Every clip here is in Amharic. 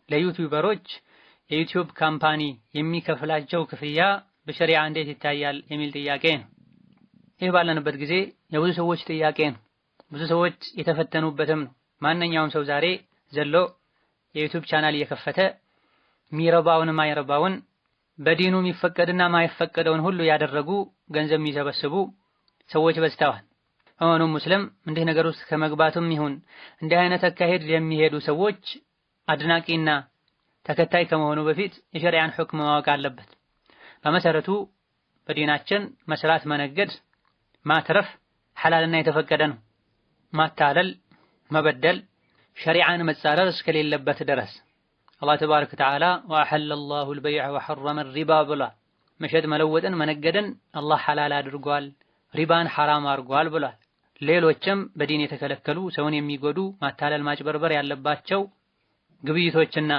ለዩቲዩበሮች የዩቲዩብ ካምፓኒ የሚከፍላቸው ክፍያ በሸሪዓ እንዴት ይታያል የሚል ጥያቄ ነው። ይህ ባለንበት ጊዜ የብዙ ሰዎች ጥያቄ ነው። ብዙ ሰዎች የተፈተኑበትም ነው። ማንኛውም ሰው ዛሬ ዘሎ የዩቲዩብ ቻናል እየከፈተ ሚረባውን ማይረባውን በዲኑ የሚፈቀድና ማይፈቀደውን ሁሉ ያደረጉ ገንዘብ የሚሰበስቡ ሰዎች በዝተዋል። ሆኖም ሙስሊም እንዲህ ነገር ውስጥ ከመግባቱም ይሁን እንዲህ አይነት አካሄድ የሚሄዱ ሰዎች አድናቂና ተከታይ ከመሆኑ በፊት የሸሪዓን ሁክም ማወቅ አለበት። በመሰረቱ በዲናችን መስራት፣ መነገድ፣ ማትረፍ ሐላልና የተፈቀደ ነው። ማታለል፣ መበደል፣ ሸሪዓን መጻረር እስከሌለበት ድረስ አላህ ተባረከ ወተዓላ ወአሐለ አላሁ አልበይዐ ወሐረመ አልሪባ ብሏል። መሸጥ መለወጥን መነገድን አላህ ሐላል አድርጓል፣ ሪባን ሐራም አድርጓል ብሏል። ሌሎችም በዲን የተከለከሉ ሰውን የሚጎዱ ማታለል፣ ማጭበርበር ያለባቸው ግብይቶችና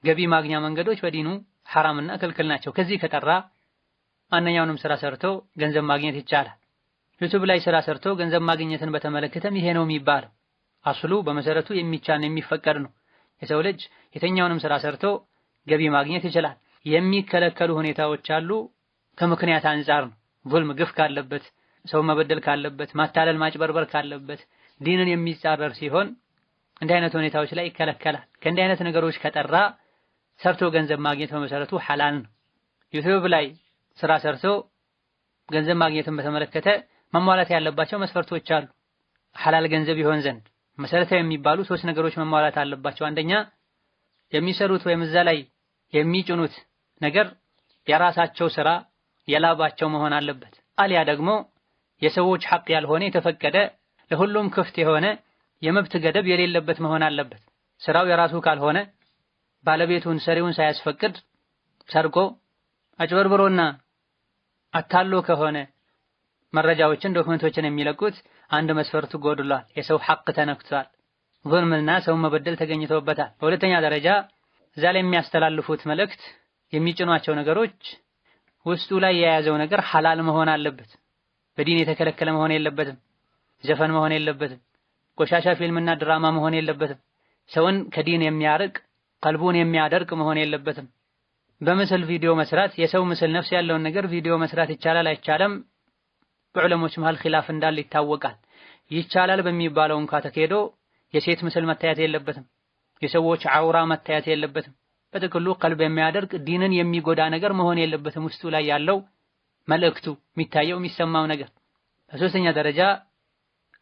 ገቢ ማግኛ መንገዶች በዲኑ ሐራምና ክልክል ናቸው። ከዚህ ከጠራ ማንኛውንም ስራ ሰርቶ ገንዘብ ማግኘት ይቻላል። ዩቲዩብ ላይ ስራ ሰርቶ ገንዘብ ማግኘትን በተመለከተም ይሄ ነው የሚባለው። አስሉ በመሰረቱ የሚቻል ነው፣ የሚፈቀድ ነው። የሰው ልጅ የትኛውንም ስራ ሰርቶ ገቢ ማግኘት ይችላል። የሚከለከሉ ሁኔታዎች አሉ። ከምክንያት አንፃር ነው። ዙልም፣ ግፍ ካለበት፣ ሰው መበደል ካለበት፣ ማታለል፣ ማጭበርበር ካለበት፣ ዲንን የሚጻረር ሲሆን እንዲህ አይነት ሁኔታዎች ላይ ይከለከላል። ከእንዲህ አይነት ነገሮች ከጠራ ሰርቶ ገንዘብ ማግኘት በመሰረቱ ሐላል ነው። ዩቲዩብ ላይ ስራ ሰርቶ ገንዘብ ማግኘትን በተመለከተ መሟላት ያለባቸው መስፈርቶች አሉ። ሐላል ገንዘብ ይሆን ዘንድ መሰረታዊ የሚባሉ 3 ነገሮች መሟላት አለባቸው። አንደኛ የሚሰሩት ወይም እዛ ላይ የሚጭኑት ነገር የራሳቸው ስራ የላባቸው መሆን አለበት። አሊያ ደግሞ የሰዎች ሐቅ ያልሆነ የተፈቀደ ለሁሉም ክፍት የሆነ የመብት ገደብ የሌለበት መሆን አለበት። ስራው የራሱ ካልሆነ ባለቤቱን ሰሪውን ሳያስፈቅድ ሰርቆ አጭበርብሮና አታሎ ከሆነ መረጃዎችን ዶክመንቶችን የሚለቁት አንድ መስፈርቱ ጎድሏል። የሰው ሐቅ ተነክቷል። ዙልምና ሰው መበደል ተገኝቶበታል። በሁለተኛ ደረጃ እዛ ላይ የሚያስተላልፉት መልእክት የሚጭኗቸው ነገሮች ውስጡ ላይ የያዘው ነገር ሐላል መሆን አለበት። በዲን የተከለከለ መሆን የለበትም። ዘፈን መሆን የለበትም። ቆሻሻ ፊልምና ድራማ መሆን የለበትም። ሰውን ከዲን የሚያርቅ ቀልቡን የሚያደርቅ መሆን የለበትም። በምስል ቪዲዮ መስራት፣ የሰው ምስል ነፍስ ያለውን ነገር ቪዲዮ መስራት ይቻላል አይቻልም? በዑለሞች መሃል ኺላፍ እንዳለ ይታወቃል። ይቻላል በሚባለው እንኳ ተከሄዶ የሴት ምስል መታየት የለበትም። የሰዎች አውራ መታየት የለበትም። በጥቅሉ ቀልብ የሚያደርቅ ዲንን የሚጎዳ ነገር መሆን የለበትም። ውስጡ ላይ ያለው መልእክቱ የሚታየው የሚሰማው ነገር። በሶስተኛ ደረጃ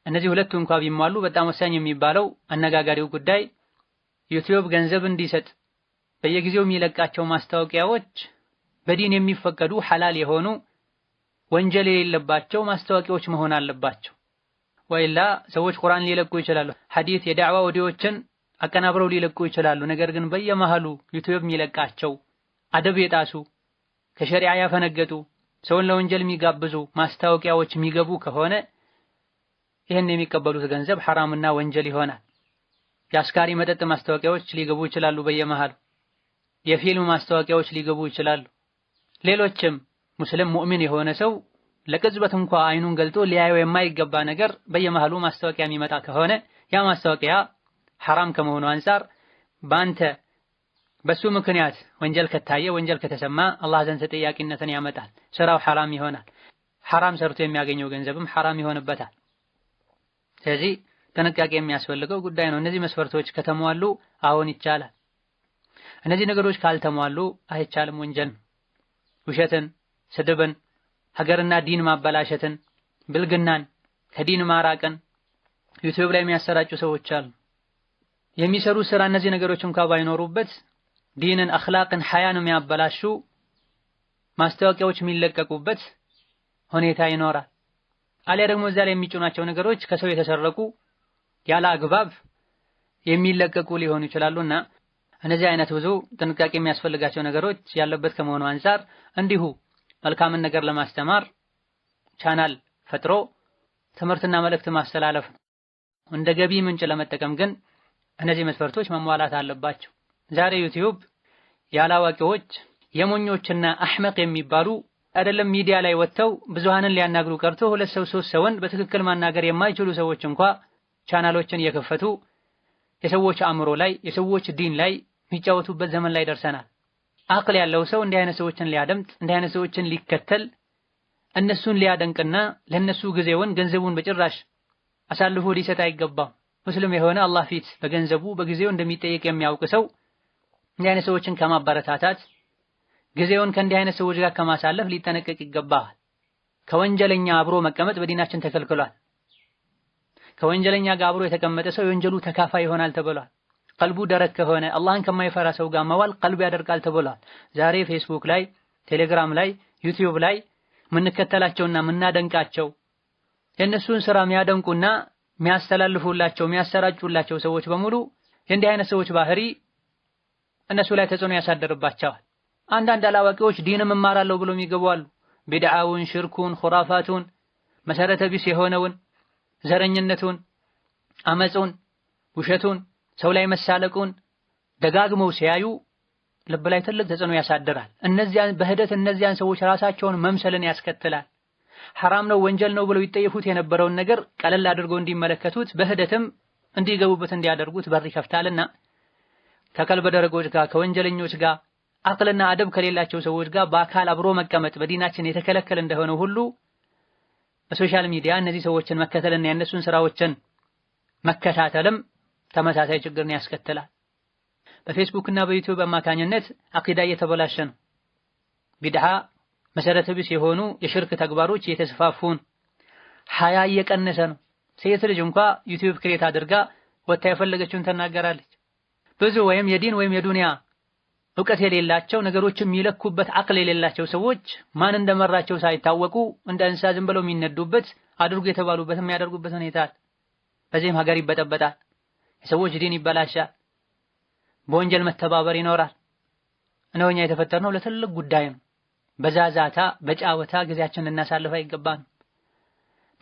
እነዚህ ሁለቱ እንኳ ቢሟሉ በጣም ወሳኝ የሚባለው አነጋጋሪው ጉዳይ ዩቲዩብ ገንዘብ እንዲሰጥ በየጊዜው የሚለቃቸው ማስታወቂያዎች በዲን የሚፈቀዱ ሐላል የሆኑ ወንጀል የሌለባቸው ማስታወቂያዎች መሆን አለባቸው። ወይላ ሰዎች ቁርአን ሊለቁ ይችላሉ፣ ሐዲስ፣ የዳዕዋ ኦዲዮችን አቀናብረው ሊለቁ ይችላሉ። ነገር ግን በየመሃሉ ዩቲዩብ የሚለቃቸው አደብ የጣሱ ከሸሪዓ ያፈነገጡ ሰውን ለወንጀል የሚጋብዙ ማስታወቂያዎች የሚገቡ ከሆነ ይህን የሚቀበሉት ገንዘብ ሐራምና ወንጀል ይሆናል። የአስካሪ መጠጥ ማስታወቂያዎች ሊገቡ ይችላሉ በየመሃሉ። የፊልም ማስታወቂያዎች ሊገቡ ይችላሉ። ሌሎችም ሙስሊም ሙእሚን የሆነ ሰው ለቅጽበት እንኳ አይኑን ገልጦ ሊያየው የማይገባ ነገር በየመሃሉ ማስታወቂያ የሚመጣ ከሆነ ያ ማስታወቂያ ሐራም ከመሆኑ አንፃር በአንተ በሱ ምክንያት ወንጀል ከታየ ወንጀል ከተሰማ አላህ ዘንድ ተጠያቂነትን ያመጣል። ስራው ሐራም ይሆናል። ሐራም ሰርቶ የሚያገኘው ገንዘብም ሐራም ይሆንበታል። ስለዚህ ጥንቃቄ የሚያስፈልገው ጉዳይ ነው። እነዚህ መስፈርቶች ከተሟሉ አሁን ይቻላል። እነዚህ ነገሮች ካልተሟሉ አይቻልም። ወንጀል ውሸትን፣ ስድብን፣ ሀገርና ዲን ማበላሸትን፣ ብልግናን፣ ከዲን ማራቅን ዩቲዩብ ላይ የሚያሰራጩ ሰዎች አሉ። የሚሰሩ ስራ እነዚህ ነገሮች እንኳን ባይኖሩበት ዲንን፣ አኽላቅን፣ ሐያን የሚያበላሹ ማስታወቂያዎች የሚለቀቁበት ሁኔታ ይኖራል። አሊያ ደግሞ እዛ ላይ የሚጭኗቸው ነገሮች ከሰው የተሰረቁ ያለ አግባብ የሚለቀቁ ሊሆኑ ይችላሉና እነዚህ አይነት ብዙ ጥንቃቄ የሚያስፈልጋቸው ነገሮች ያለበት ከመሆኑ አንፃር እንዲሁ መልካምን ነገር ለማስተማር ቻናል ፈጥሮ ትምህርትና መልእክት ማስተላለፍ ነው። እንደ ገቢ ምንጭ ለመጠቀም ግን እነዚህ መስፈርቶች መሟላት አለባቸው። ዛሬ ዩቲዩብ ያላዋቂዎች የሞኞችና አህመቅ የሚባሉ አይደለም ሚዲያ ላይ ወጥተው ብዙሃንን ሊያናግሩ ቀርቶ 2 ሰው 3 ሰውን በትክክል ማናገር የማይችሉ ሰዎች እንኳ ቻናሎችን እየከፈቱ የሰዎች አእምሮ ላይ የሰዎች ዲን ላይ የሚጫወቱበት ዘመን ላይ ደርሰናል። አቅል ያለው ሰው እንዲህ አይነት ሰዎችን ሊያደምጥ እንዲህ አይነት ሰዎችን ሊከተል እነሱን ሊያደንቅና ለነሱ ጊዜውን ገንዘቡን በጭራሽ አሳልፎ ሊሰጥ አይገባም። ሙስሊም የሆነ አላህ ፊት በገንዘቡ በጊዜው እንደሚጠየቅ የሚያውቅ ሰው እንዲህ አይነት ሰዎችን ከማበረታታት ጊዜውን ከእንዲህ አይነት ሰዎች ጋር ከማሳለፍ ሊጠነቀቅ ይገባል። ከወንጀለኛ አብሮ መቀመጥ በዲናችን ተከልክሏል። ከወንጀለኛ ጋር አብሮ የተቀመጠ ሰው የወንጀሉ ተካፋይ ይሆናል ተብሏል። ቀልቡ ደረቅ ከሆነ አላህን ከማይፈራ ሰው ጋር መዋል ቀልብ ያደርቃል ተብሏል። ዛሬ ፌስቡክ ላይ፣ ቴሌግራም ላይ፣ ዩቲዩብ ላይ የምንከተላቸውና የምናደንቃቸው የእነሱን ስራ የሚያደንቁና የሚያስተላልፉላቸው የሚያሰራጩላቸው ሰዎች በሙሉ የእንዲህ አይነት ሰዎች ባህሪ እነሱ ላይ ተጽዕኖ ያሳደርባቸዋል። አንዳንድ አላዋቂዎች ዲንም እማራለሁ ብሎ የሚገቡ አሉ። ቢድዓውን፣ ሽርኩን፣ ኹራፋቱን መሰረተ ቢስ የሆነውን ዘረኝነቱን፣ አመጹን፣ ውሸቱን፣ ሰው ላይ መሳለቁን ደጋግመው ሲያዩ ልብ ላይ ትልቅ ተጽዕኖ ያሳድራል። እነዚያን ሰዎች ራሳቸውን መምሰልን ያስከትላል። ሐራም ነው ወንጀል ነው ብለው ይጠየፉት የነበረውን ነገር ቀለል አድርገው እንዲመለከቱት በህደትም እንዲገቡበት እንዲያደርጉት በር ይከፍታልና ከቀልበ ደረጎች ጋር ከወንጀለኞች ጋር አቅልና አደብ ከሌላቸው ሰዎች ጋር በአካል አብሮ መቀመጥ በዲናችን የተከለከለ እንደሆነ ሁሉ በሶሻል ሚዲያ እነዚህ ሰዎችን መከተልና የእነሱን ስራዎችን መከታተልም ተመሳሳይ ችግርን ያስከትላል። በፌስቡክ እና በዩቲዩብ አማካኝነት አቂዳ እየተበላሸ ነው። ቢድዓ መሰረተ ቢስ የሆኑ የሽርክ ተግባሮች እየተስፋፉን፣ ሐያ እየቀነሰ ነው። ሴት ልጅ እንኳ ዩቲዩብ ክሬት አድርጋ ወጣ የፈለገችውን ተናገራለች። ብዙ ወይም የዲን ወይም የዱንያ ዕውቀት የሌላቸው ነገሮችን የሚለኩበት አቅል የሌላቸው ሰዎች ማን እንደመራቸው ሳይታወቁ እንደ እንስሳ ዝም ብለው የሚነዱበት አድርጉ የተባሉበት የሚያደርጉበት ሁኔታ አለ። በዚህም ሀገር ይበጠበጣል፣ የሰዎች ዲን ይበላሻል፣ በወንጀል መተባበር ይኖራል። እነሆ እኛ የተፈጠርነው ለትልቅ ጉዳይ ነው። በዛዛታ በጫወታ ጊዜያችንን ልናሳልፍ አይገባንም።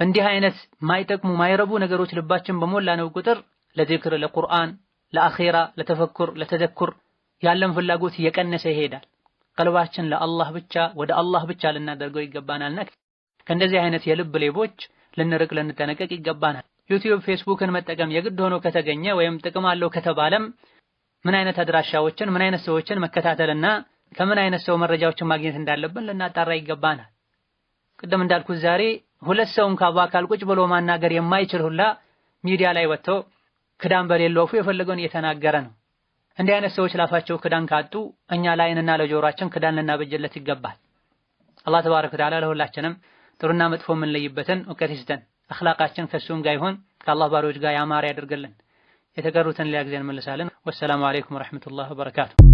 በእንዲህ አይነት ማይጠቅሙ ማይረቡ ነገሮች ልባችን በሞላ ነው ቁጥር ለዚክር፣ ለቁርአን፣ ለአኺራ፣ ለተፈኩር፣ ለተዘኩር ያለን ፍላጎት እየቀነሰ ይሄዳል። ቀልባችን ለአላህ ብቻ ወደ አላህ ብቻ ልናደርገው ይገባናልና ከእንደዚህ አይነት የልብ ሌቦች ልንርቅ ልንጠነቀቅ ይገባናል። ዩቲዩብ ፌስቡክን መጠቀም የግድ ሆኖ ከተገኘ ወይም ጥቅም አለው ከተባለም ምን አይነት አድራሻዎችን ምን አይነት ሰዎችን መከታተልና ከምን አይነት ሰው መረጃዎችን ማግኘት እንዳለብን ልናጣራ ይገባናል። ቅድም እንዳልኩት ዛሬ ሁለት ሰውን በአካል ቁጭ ብሎ ማናገር የማይችል ሁላ ሚዲያ ላይ ወጥቶ ክዳን በሌለው አፉ የፈለገውን እየተናገረ ነው። እንዲህ አይነት ሰዎች ላፋቸው ክዳን ካጡ እኛ ለዓይንና ለጆሮአችን ክዳን ልናበጅለት ይገባል። አላህ ተባረከ ወተዓላ ለሁላችንም ጥሩና መጥፎ የምንለይበትን እውቀት ይስጠን። አኽላቃችን ከሱም ጋር ይሁን ከአላህ ባሪዎች ጋር ያማረ ያድርግልን። የተቀሩትን ሊያግዘን መልሳለን። ወሰላሙ አለይኩም ወራህመቱላሂ ወበረካቱ።